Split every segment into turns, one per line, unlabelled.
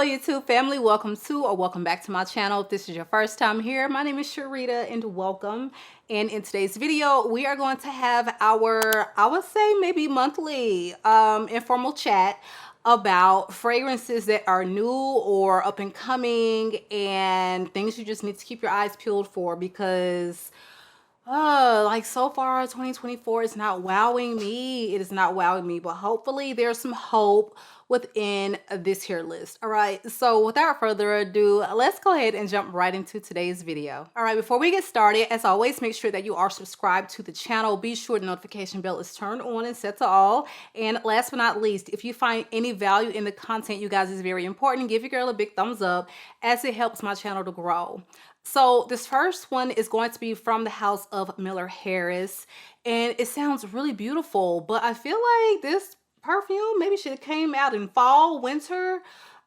YouTube family, welcome to or welcome back to my channel. If this is your first time here, my name is Sharita and welcome. And in today's video, we are going to have our, I would say maybe monthly informal chat about fragrances that are new or up and coming and things you just need to keep your eyes peeled for, because like so far 2024 is not wowing me. It is not wowing me, but hopefully there's some hope within this here list. All right, so without further ado, let's go ahead and jump right into today's video. All right, before we get started, as always, make sure that you are subscribed to the channel. Be sure the notification bell is turned on and set to all. And last but not least, if you find any value in the content, you guys, is very important, give your girl a big thumbs up as it helps my channel to grow. So this first one is going to be from the house of Miller Harris, and it sounds really beautiful, but I feel like this perfume maybe should have came out in fall, winter.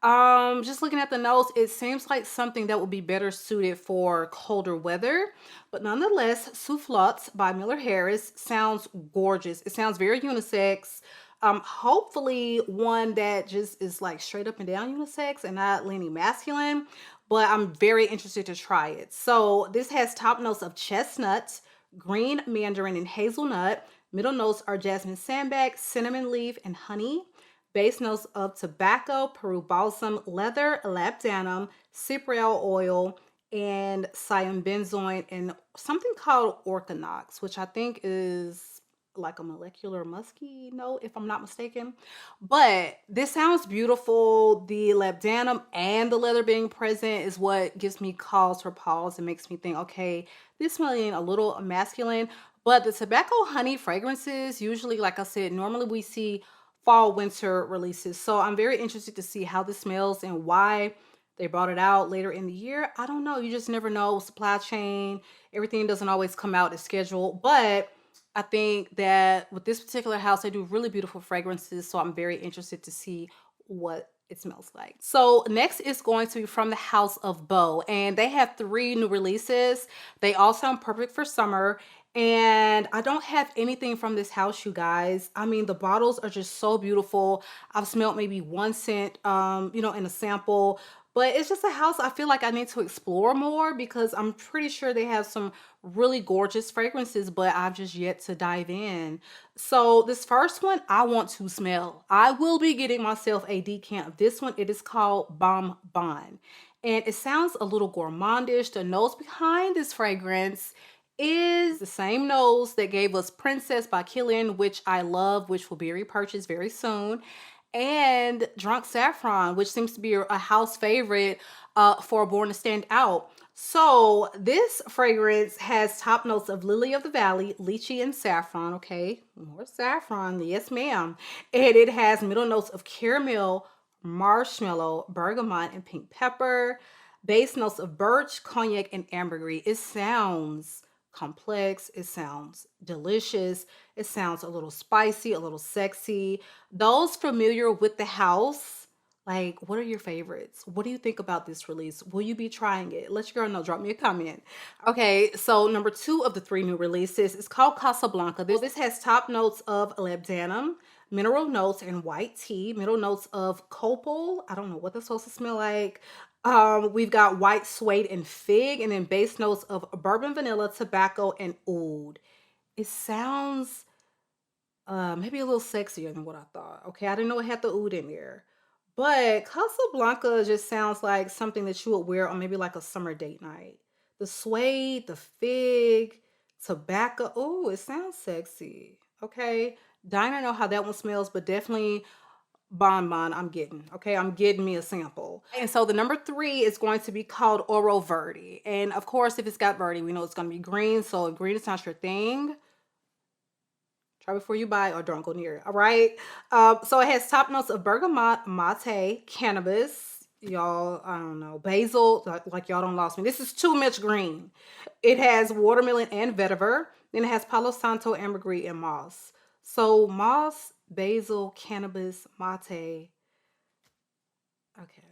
Just looking at the notes, it seems like something that would be better suited for colder weather, but nonetheless, Soufflot by Miller Harris sounds gorgeous. It sounds very unisex. Hopefully one that just is like straight up and down unisex and not leaning masculine, but I'm very interested to try it. So this has top notes of chestnut, green mandarin, and hazelnut. Middle notes are jasmine sandalwood, cinnamon leaf, and honey. Base notes of tobacco, Peru balsam, leather, labdanum, cypriol oil, and cyanbenzoin, and something called orchinox, which I think is like a molecular musky note, if I'm not mistaken. But this sounds beautiful. The labdanum and the leather being present is what gives me cause for pause and makes me think, okay, this smelling a little masculine. But the tobacco honey fragrances, usually, like I said, normally we see fall winter releases. So I'm very interested to see how this smells and why they brought it out later in the year. I don't know. You just never know. Supply chain, everything doesn't always come out as scheduled. But I think that with this particular house, they do really beautiful fragrances. So I'm very interested to see what it smells like. So next is going to be from the house of Beau, and they have 3 new releases. They all sound perfect for summer. And I don't have anything from this house, you guys. I mean, the bottles are just so beautiful. I've smelled maybe 1 scent, you know, in a sample, but it's just a house I feel like I need to explore more, because I'm pretty sure they have some really gorgeous fragrances, but I've just yet to dive in. So this first one I want to smell. I will be getting myself a decant of this one. It is called Bon Bon, and it sounds a little gourmandish. The nose behind this fragrance is the same nose that gave us Princess by Kilian, which I love, which will be repurchased very soon, and Drunk Saffron, which seems to be a house favorite for Born to Stand Out. So this fragrance has top notes of Lily of the Valley, lychee, and saffron. Okay, more saffron, yes ma'am. And it has middle notes of caramel, marshmallow, bergamot, and pink pepper. Base notes of birch, cognac, and ambergris. It sounds complex. It sounds delicious. It sounds a little spicy, a little sexy. Those familiar with the house, like, what are your favorites? What do you think about this release? Will you be trying it? Let your girl know. Drop me a comment. Okay, so number 2 of the 3 new releases is called Casablanca. This has top notes of labdanum, mineral notes, and white tea. Middle notes of copal. I don't know what that's supposed to smell like. We've got white suede and fig, and then base notes of bourbon, vanilla, tobacco, and oud. It sounds maybe a little sexier than what I thought. Okay, I didn't know it had the oud in there. But Casablanca just sounds like something that you would wear on maybe like a summer date night. The suede, the fig, tobacco. Oh, it sounds sexy. Okay, Dinah know how that one smells, but definitely Bon Bon I'm getting. Okay, I'm getting me a sample. And so the number 3 is going to be called Oro Verde. And of course, if it's got verde, we know it's going to be green. So if green is not your thing, try before you buy or don't go near it. All right. So it has top notes of bergamot, mate, cannabis, y'all, I don't know, basil, like y'all don't lost me. This is too much green. It has watermelon and vetiver. Then it has Palo Santo, ambergris, and moss. So moss, basil, cannabis, mate. Okay.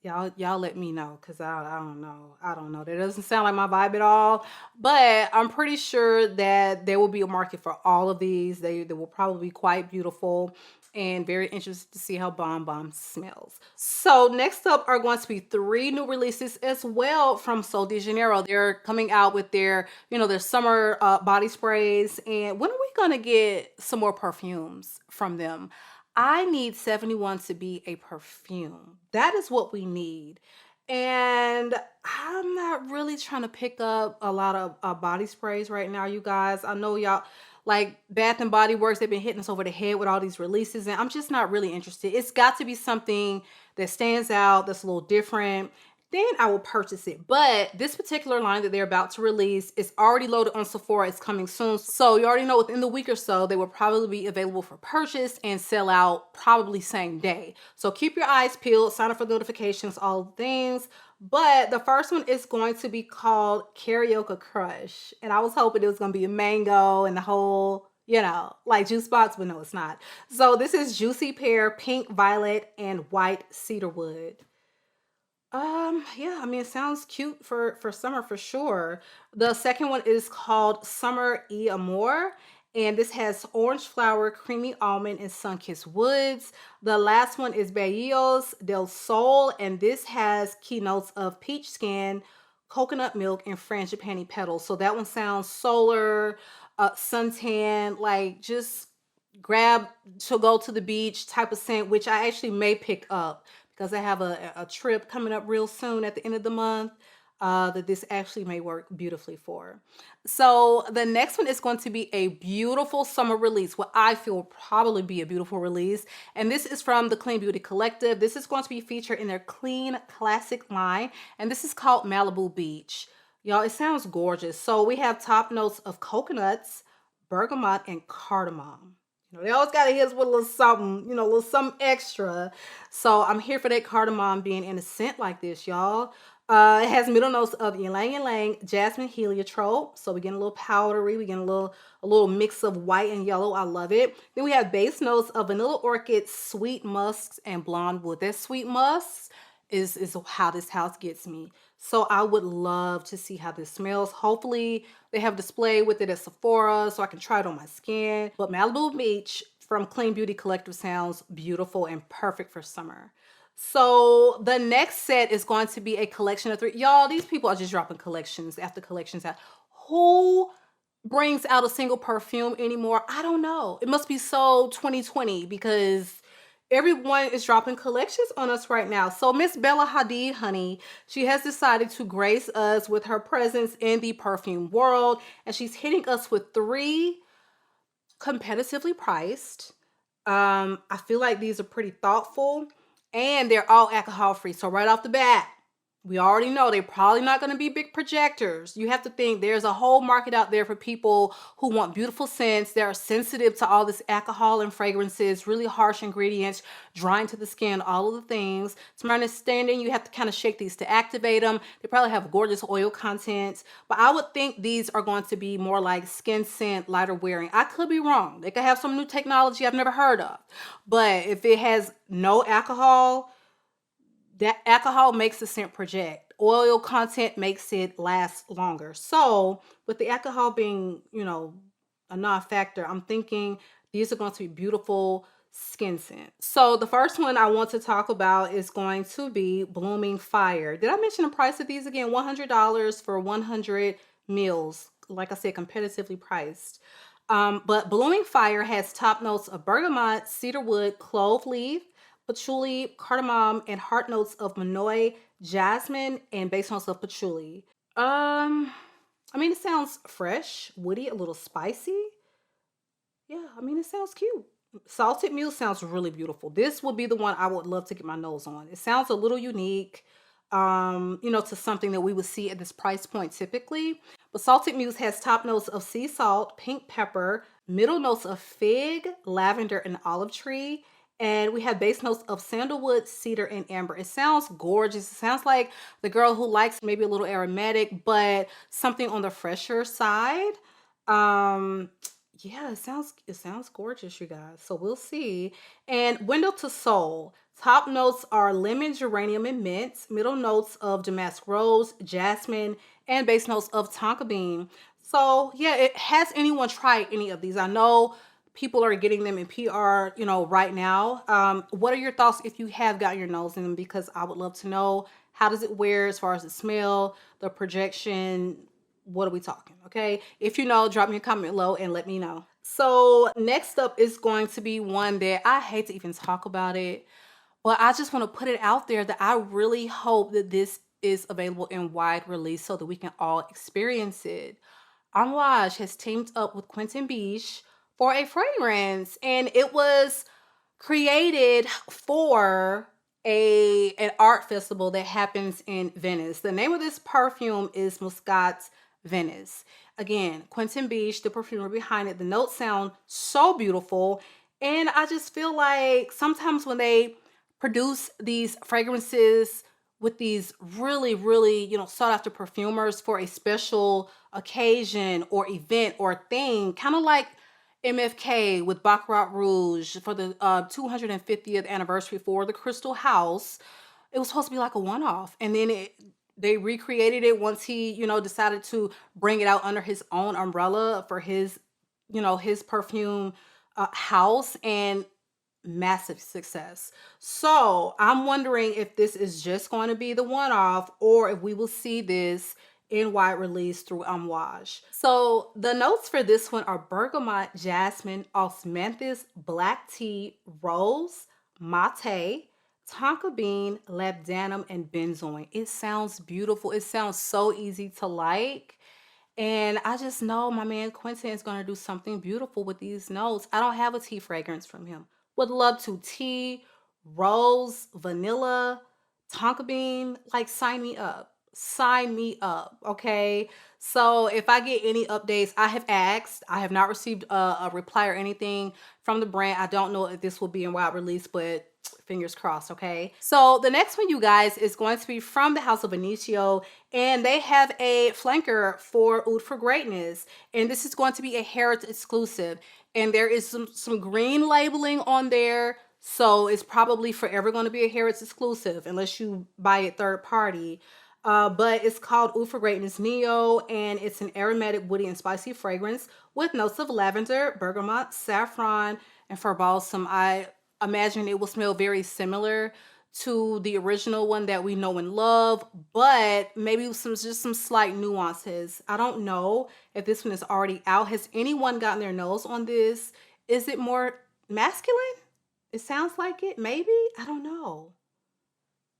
Y'all let me know, because I don't know. I don't know. That doesn't sound like my vibe at all. But I'm pretty sure that there will be a market for all of these. They will probably be quite beautiful. and very interested to see how Bomb Bomb smells. So next up are going to be 3 new releases as well from Sol de Janeiro. They're coming out with their, their summer body sprays. And when are we going to get some more perfumes from them? I need 71 to be a perfume. That is what we need. And I'm not really trying to pick up a lot of body sprays right now, you guys. I know y'all like Bath and Body Works, they've been hitting us over the head with all these releases, and I'm just not really interested. It's got to be something that stands out, that's a little different. Then I will purchase it. But this particular line that they're about to release is already loaded on Sephora. It's coming soon. So you already know within the week or so, they will probably be available for purchase and sell out probably same day. So keep your eyes peeled, sign up for notifications, all the things. But the first one is going to be called Karaoke Crush. And I was hoping it was going to be a mango and the whole, like juice box, but no, it's not. So this is Juicy Pear, Pink, Violet, and White Cedarwood. Yeah, I mean, it sounds cute for summer for sure. The second one is called Summer E Amor, and this has orange flower, creamy almond, and sun-kissed woods. The last one is Beijos del Sol, and this has keynotes of peach skin, coconut milk, and frangipani petals. So that one sounds solar, suntan, like just grab to go to the beach type of scent, which I actually may pick up because I have a trip coming up real soon at the end of the month that this actually may work beautifully for. So the next one is going to be a beautiful summer release, what I feel will probably be a beautiful release. And this is from the Clean Beauty Collective. This is going to be featured in their Clean Classic line. And this is called Malibu Beach. Y'all, it sounds gorgeous. So we have top notes of coconuts, bergamot, and cardamom. They always got to hit us with a little something, a little something extra. So I'm here for that cardamom being in a scent like this, y'all. It has middle notes of ylang ylang, jasmine, heliotrope. So we're getting a little powdery. We're getting a little mix of white and yellow. I love it. Then we have base notes of vanilla orchid, sweet musks, and blonde wood. That sweet musk is how this house gets me. So I would love to see how this smells. Hopefully they have a display with it at Sephora so I can try it on my skin. But Malibu Beach from Clean Beauty Collective sounds beautiful and perfect for summer. So the next set is going to be a collection of 3. Y'all, these people are just dropping collections after collections out. Who brings out a single perfume anymore? I don't know. It must be so 2020 because everyone is dropping collections on us right now. So Miss Bella Hadid, honey, she has decided to grace us with her presence in the perfume world. And she's hitting us with 3 competitively priced. I feel like these are pretty thoughtful. And they're all alcohol free. So right off the bat, we already know they're probably not going to be big projectors. You have to think there's a whole market out there for people who want beautiful scents. They're sensitive to all this alcohol and fragrances, really harsh ingredients, drying to the skin, all of the things. To my understanding, you have to kind of shake these to activate them. They probably have gorgeous oil content, but I would think these are going to be more like skin scent, lighter wearing. I could be wrong. They could have some new technology I've never heard of, but if it has no alcohol, that alcohol makes the scent project. Oil content makes it last longer. So with the alcohol being, a non-factor, I'm thinking these are going to be beautiful skin scent. So the first one I want to talk about is going to be Blooming Fire. Did I mention the price of these again? $100 for 100 mils. Like I said, competitively priced. But Blooming Fire has top notes of bergamot, cedarwood, clove leaf, patchouli, cardamom, and heart notes of manoi, jasmine, and base notes of patchouli. I mean, it sounds fresh, woody, a little spicy. Yeah, I mean, it sounds cute. Salted Mule sounds really beautiful. This would be the one I would love to get my nose on. It sounds a little unique, to something that we would see at this price point typically. But Salted Muse has top notes of sea salt, pink pepper, middle notes of fig, lavender, and olive tree. And we have base notes of sandalwood, cedar, and amber. It sounds gorgeous. It sounds like the girl who likes maybe a little aromatic, but something on the fresher side. Yeah, it sounds gorgeous, you guys. So we'll see. And Window to Soul. Top notes are lemon, geranium, and mint. Middle notes of damask rose, jasmine, and base notes of tonka bean. So yeah, has anyone tried any of these? I know people are getting them in PR, you know, right now. What are your thoughts if you have gotten your nose in them? Because I would love to know, how does it wear as far as the smell, the projection? What are we talking? Okay. If you know, drop me a comment below and let me know. So next up is going to be one that I hate to even talk about it, but I just want to put it out there that I really hope that this is available in wide release so that we can all experience it. Amouage has teamed up with Quentin Beige for a fragrance, and it was created for an art festival that happens in Venice. The name of this perfume is Muscat Venice. Again, Quentin Beige, the perfumer behind it. The notes sound so beautiful, and I just feel like sometimes when they produce these fragrances with these really, really, you know, sought after perfumers for a special occasion or event or thing, kind of like MFK with Baccarat Rouge for the 250th anniversary for the Crystal House. It was supposed to be like a one-off, and then they recreated it once he, you know, decided to bring it out under his own umbrella for his, you know, his perfume house, and massive success. So I'm wondering if this is just going to be the one-off or if we will see this in wide release through Amouage. So the notes for this one are bergamot, jasmine, osmanthus, black tea, rose, mate, tonka bean, labdanum, and benzoin. It sounds beautiful. It sounds so easy to like. And I just know my man Quentin is going to do something beautiful with these notes. I don't have a tea fragrance from him. Would love to. Tea, rose, vanilla, tonka bean. Like, sign me up. Sign me up. Okay. So if I get any updates, I have asked. I have not received a reply or anything from the brand. I don't know if this will be in wide release, but fingers crossed. Okay. So the next one, you guys, is going to be from the House of Benicio, and they have a flanker for Oud for Greatness, and this is going to be a Harrods exclusive, and there is some green labeling on there, so it's probably forever going to be a Harrods exclusive unless you buy it third party. But it's called Oud for Greatness Neo, and it's an aromatic, woody, and spicy fragrance with notes of lavender, bergamot, saffron, and fir balsam. I imagine it will smell very similar to the original one that we know and love, but maybe just some slight nuances. I don't know if this one is already out. Has anyone gotten their nose on this? Is it more masculine? It sounds like it. Maybe. I don't know.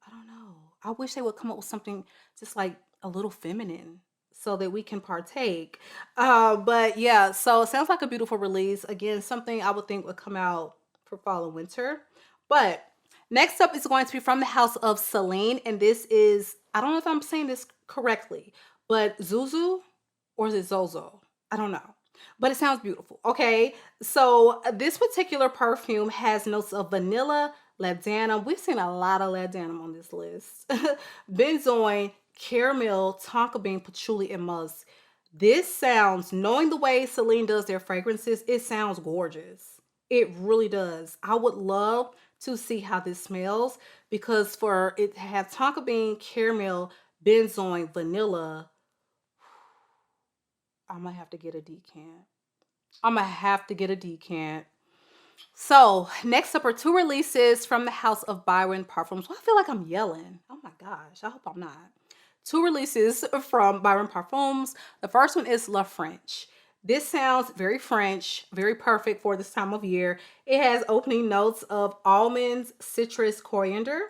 I don't know. I wish they would come up with something just like a little feminine so that we can partake. But yeah, so it sounds like a beautiful release. Again, something I would think would come out for fall and winter. But next up is going to be from the house of Celine, and this is, I don't know if I'm saying this correctly, but Zuzu, or is it Zozo? I don't know. But it sounds beautiful. Okay. So this particular perfume has notes of vanilla, labdanum. We've seen a lot of labdanum on this list. Benzoin, caramel, tonka bean, patchouli, and musk. This sounds, knowing the way Celine does their fragrances, it sounds gorgeous. It really does. I would love to see how this smells, because for it to have tonka bean, caramel, benzoin, vanilla, I'm gonna have to get a decant. I'm gonna have to get a decant. So next up are two releases from the house of Byron Parfums. Well, I feel like I'm yelling. Oh my gosh, I hope I'm not. Two releases from Byron Parfums. The first one is La French. This sounds very French, very perfect for this time of year. It has opening notes of almonds, citrus, coriander,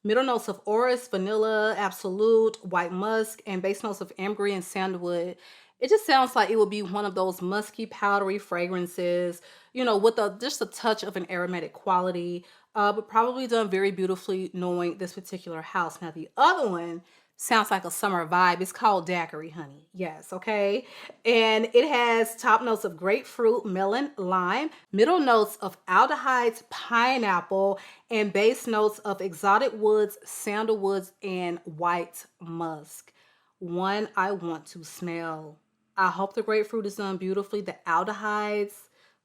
middle notes of orris, vanilla, absolute, white musk, and base notes of ambergris and sandalwood. It just sounds like it would be one of those musky, powdery fragrances, you know, with just a touch of an aromatic quality, but probably done very beautifully knowing this particular house. Now, the other one sounds like a summer vibe. It's called Daiquiri Honey. Yes, okay. And it has top notes of grapefruit, melon, lime, middle notes of aldehydes, pineapple, and base notes of exotic woods, sandalwoods, and white musk. One I want to smell. I hope the grapefruit is done beautifully. The aldehydes,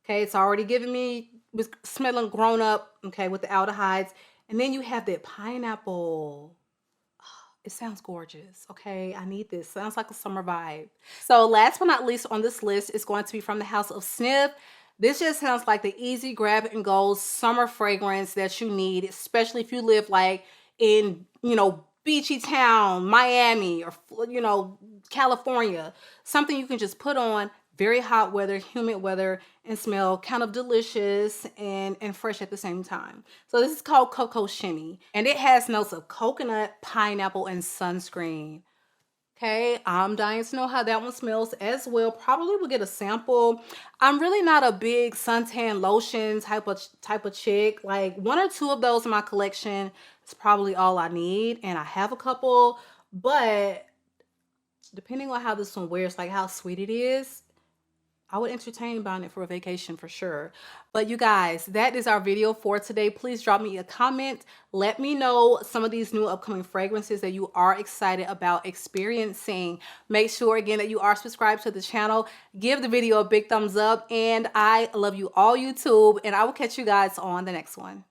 okay, it's already giving me, was smelling grown up, okay, with the aldehydes. And then you have that pineapple. It sounds gorgeous. Okay, I need this. Sounds like a summer vibe. So last but not least on this list is going to be from the house of Sniff. This just sounds like the easy grab and go summer fragrance that you need, especially if you live like in, you know, beachy town, Miami, or, you know, California. Something you can just put on, very hot weather, humid weather, and smell kind of delicious and fresh at the same time. So this is called Coco Shimmy, and it has notes of coconut, pineapple, and sunscreen. Okay, I'm dying to know how that one smells as well. Probably will get a sample. I'm really not a big suntan lotion type of chick. Like one or two of those in my collection is probably all I need, and I have a couple, but depending on how this one wears, like how sweet it is, I would entertain buying it for a vacation for sure. But you guys, that is our video for today. Please drop me a comment. Let me know some of these new upcoming fragrances that you are excited about experiencing. Make sure again that you are subscribed to the channel. Give the video a big thumbs up. And I love you all, YouTube. And I will catch you guys on the next one.